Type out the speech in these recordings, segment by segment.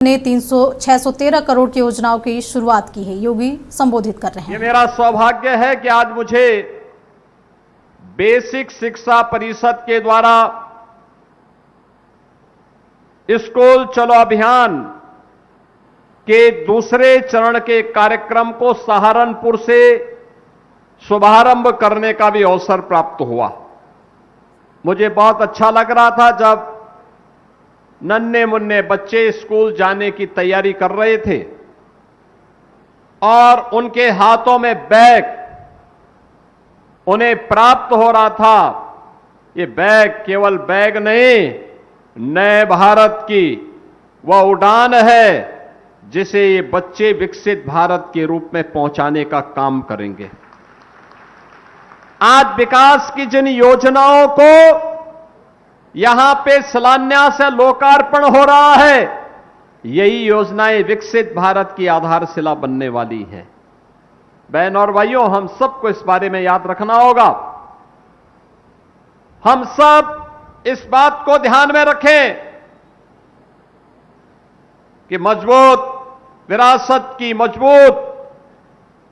ने 613 करोड़ की योजनाओं की शुरुआत की है। योगी संबोधित कर रहे हैं। ये मेरा सौभाग्य है कि आज मुझे बेसिक शिक्षा परिषद के द्वारा स्कूल चलो अभियान के दूसरे चरण के कार्यक्रम को सहारनपुर से शुभारंभ करने का भी अवसर प्राप्त हुआ। मुझे बहुत अच्छा लग रहा था जब नन्हे मुन्ने बच्चे स्कूल जाने की तैयारी कर रहे थे और उनके हाथों में बैग उन्हें प्राप्त हो रहा था। ये बैग केवल बैग नहीं, नए भारत की वह उड़ान है जिसे ये बच्चे विकसित भारत के रूप में पहुंचाने का काम करेंगे। आज विकास की जिन योजनाओं को यहां पे शिलान्यास है, लोकार्पण हो रहा है, यही योजनाएं विकसित भारत की आधारशिला बनने वाली हैं। बहन और भाइयों, हम सबको इस बारे में याद रखना होगा। हम सब इस बात को ध्यान में रखें कि मजबूत विरासत की मजबूत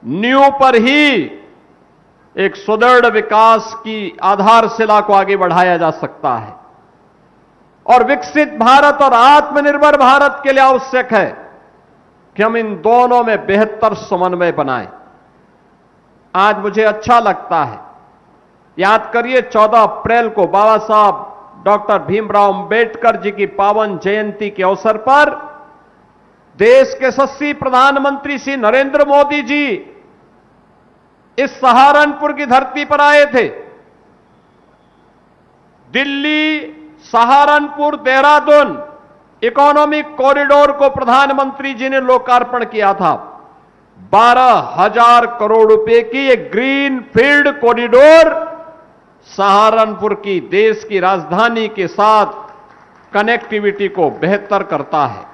नींव पर ही एक सुदृढ़ विकास की आधारशिला को आगे बढ़ाया जा सकता है। और विकसित भारत और आत्मनिर्भर भारत के लिए आवश्यक है कि हम इन दोनों में बेहतर समन्वय बनाएं। आज मुझे अच्छा लगता है, याद करिए 14 अप्रैल को बाबा साहब डॉक्टर भीमराव अंबेडकर जी की पावन जयंती के अवसर पर देश के यशस्वी प्रधानमंत्री श्री नरेंद्र मोदी जी इस सहारनपुर की धरती पर आए थे। दिल्ली, सहारनपुर, देहरादून इकोनॉमिक कॉरिडोर को प्रधानमंत्री जी ने लोकार्पण किया था। 12,000 करोड़ रुपए की एक ग्रीन फील्ड कॉरिडोर सहारनपुर की देश की राजधानी के साथ कनेक्टिविटी को बेहतर करता है।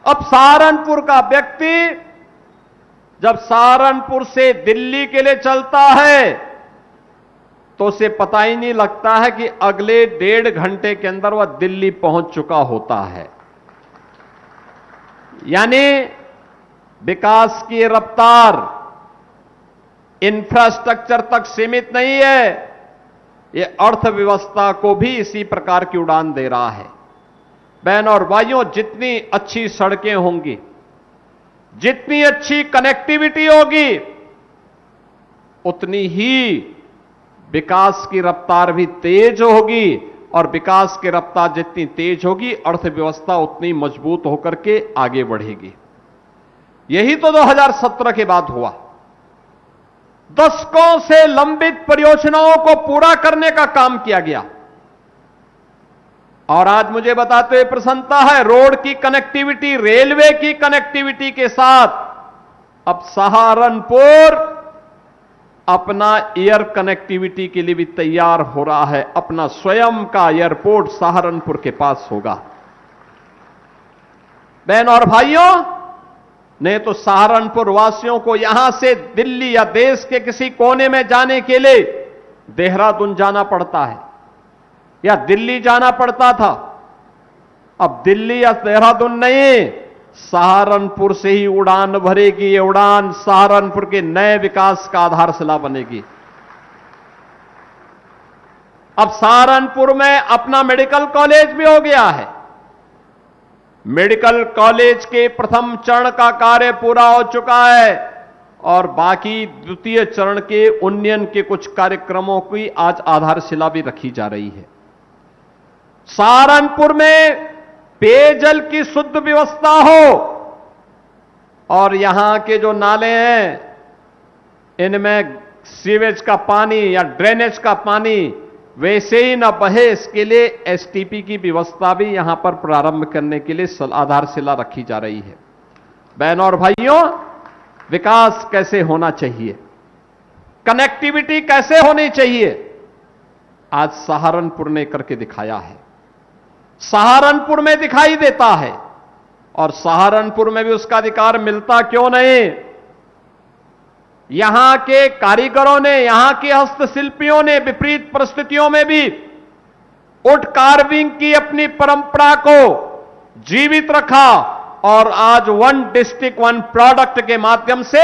अब सहारनपुर का व्यक्ति जब सहारनपुर से दिल्ली के लिए चलता है तो उसे पता ही नहीं लगता है कि अगले 1.5 घंटे के अंदर वह दिल्ली पहुंच चुका होता है। यानी विकास की रफ्तार इंफ्रास्ट्रक्चर तक सीमित नहीं है, यह अर्थव्यवस्था को भी इसी प्रकार की उड़ान दे रहा है। बहन और भाइयों, जितनी अच्छी सड़कें होंगी, जितनी अच्छी कनेक्टिविटी होगी, उतनी ही विकास की रफ्तार भी तेज होगी और विकास की रफ्तार जितनी तेज होगी, अर्थव्यवस्था उतनी मजबूत होकर के आगे बढ़ेगी। यही तो 2017 के बाद हुआ। दशकों से लंबित परियोजनाओं को पूरा करने का काम किया गया और आज मुझे बताते हुए प्रसन्नता है, रोड की कनेक्टिविटी, रेलवे की कनेक्टिविटी के साथ अब सहारनपुर अपना एयर कनेक्टिविटी के लिए भी तैयार हो रहा है। अपना स्वयं का एयरपोर्ट सहारनपुर के पास होगा। बहन और भाइयों, नहीं तो सहारनपुर वासियों को यहां से दिल्ली या देश के किसी कोने में जाने के लिए देहरादून जाना पड़ता है या दिल्ली जाना पड़ता था। अब दिल्ली या देहरादून नहीं, सहारनपुर से ही उड़ान भरेगी। ये उड़ान सहारनपुर के नए विकास का आधारशिला बनेगी। अब सहारनपुर में अपना मेडिकल कॉलेज भी हो गया है। मेडिकल कॉलेज के प्रथम चरण का कार्य पूरा हो चुका है और बाकी द्वितीय चरण के उन्नयन के कुछ कार्यक्रमों की आज आधारशिला भी रखी जा रही है। सहारनपुर में पेयजल की शुद्ध व्यवस्था हो और यहां के जो नाले हैं इनमें सीवेज का पानी या ड्रेनेज का पानी वैसे ही न बहे, इसके लिए एसटीपी की व्यवस्था भी यहां पर प्रारंभ करने के लिए आधारशिला रखी जा रही है। बहनों और भाइयों, विकास कैसे होना चाहिए, कनेक्टिविटी कैसे होनी चाहिए, आज सहारनपुर ने करके दिखाया है। सहारनपुर में दिखाई देता है और सहारनपुर में भी उसका अधिकार मिलता क्यों नहीं। यहां के कारीगरों ने, यहां के हस्तशिल्पियों ने विपरीत परिस्थितियों में भी वुड कार्विंग की अपनी परंपरा को जीवित रखा और आज वन डिस्ट्रिक्ट वन प्रोडक्ट के माध्यम से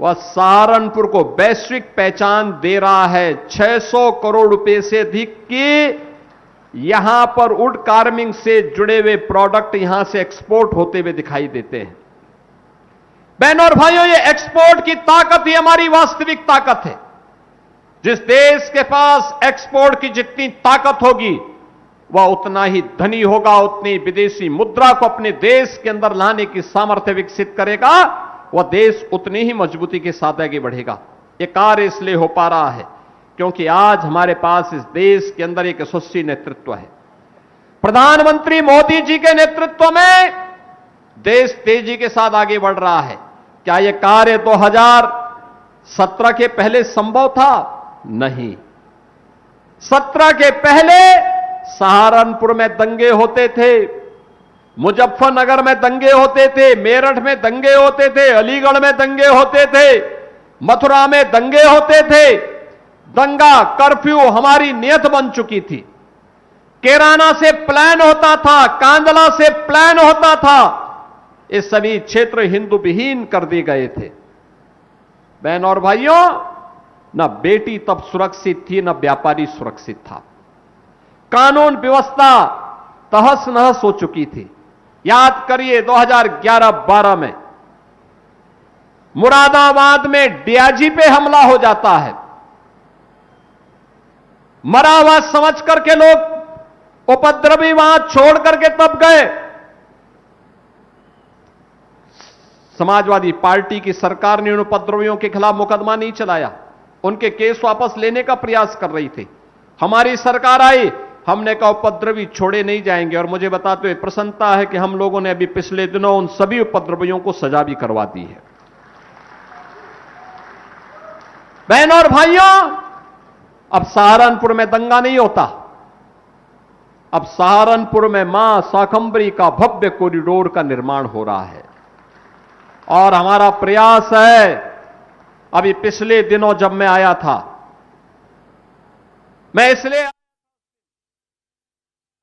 वह सहारनपुर को वैश्विक पहचान दे रहा है। 600 करोड़ रुपए से अधिक की यहां पर वुड कार्विंग से जुड़े हुए प्रोडक्ट यहां से एक्सपोर्ट होते हुए दिखाई देते हैं। बहनों और भाइयों, ये एक्सपोर्ट की ताकत ही हमारी वास्तविक ताकत है। जिस देश के पास एक्सपोर्ट की जितनी ताकत होगी वह उतना ही धनी होगा, उतनी विदेशी मुद्रा को अपने देश के अंदर लाने की सामर्थ्य विकसित करेगा, वह देश उतनी ही मजबूती के साथ आगे बढ़ेगा। यह कार्य इसलिए हो पा रहा है क्योंकि आज हमारे पास इस देश के अंदर एक यशस्वी नेतृत्व है। प्रधानमंत्री मोदी जी के नेतृत्व में देश तेजी के साथ आगे बढ़ रहा है। क्या यह कार्य 2017 के पहले संभव था? नहीं। 17 के पहले सहारनपुर में दंगे होते थे, मुजफ्फरनगर में दंगे होते थे, मेरठ में दंगे होते थे, अलीगढ़ में दंगे होते थे, मथुरा में दंगे होते थे। दंगा कर्फ्यू हमारी नियत बन चुकी थी। कैराना से प्लान होता था, कांदला से प्लान होता था। ये सभी क्षेत्र हिंदू विहीन कर दिए गए थे। बहन और भाइयों, न बेटी तब सुरक्षित थी, न व्यापारी सुरक्षित था। कानून व्यवस्था तहस नहस हो चुकी थी। याद करिए 2011-12 में मुरादाबाद में डीआईजी पे हमला हो जाता है। मरा हुआ समझ करके लोग उपद्रवी वहां छोड़ करके तब गए। समाजवादी पार्टी की सरकार ने उन उपद्रवियों के खिलाफ मुकदमा नहीं चलाया, उनके केस वापस लेने का प्रयास कर रही थी। हमारी सरकार आई, हमने कहा उपद्रवी छोड़े नहीं जाएंगे। और मुझे बताते हुए प्रसन्नता है कि हम लोगों ने अभी पिछले दिनों उन सभी उपद्रवियों को सजा भी करवा दी है। बहनों और भाइयों, अब सहारनपुर में दंगा नहीं होता। अब सहारनपुर में मां शाकंभरी का भव्य कॉरिडोर का निर्माण हो रहा है और हमारा प्रयास है। अभी पिछले दिनों जब मैं आया था, मैं इसलिए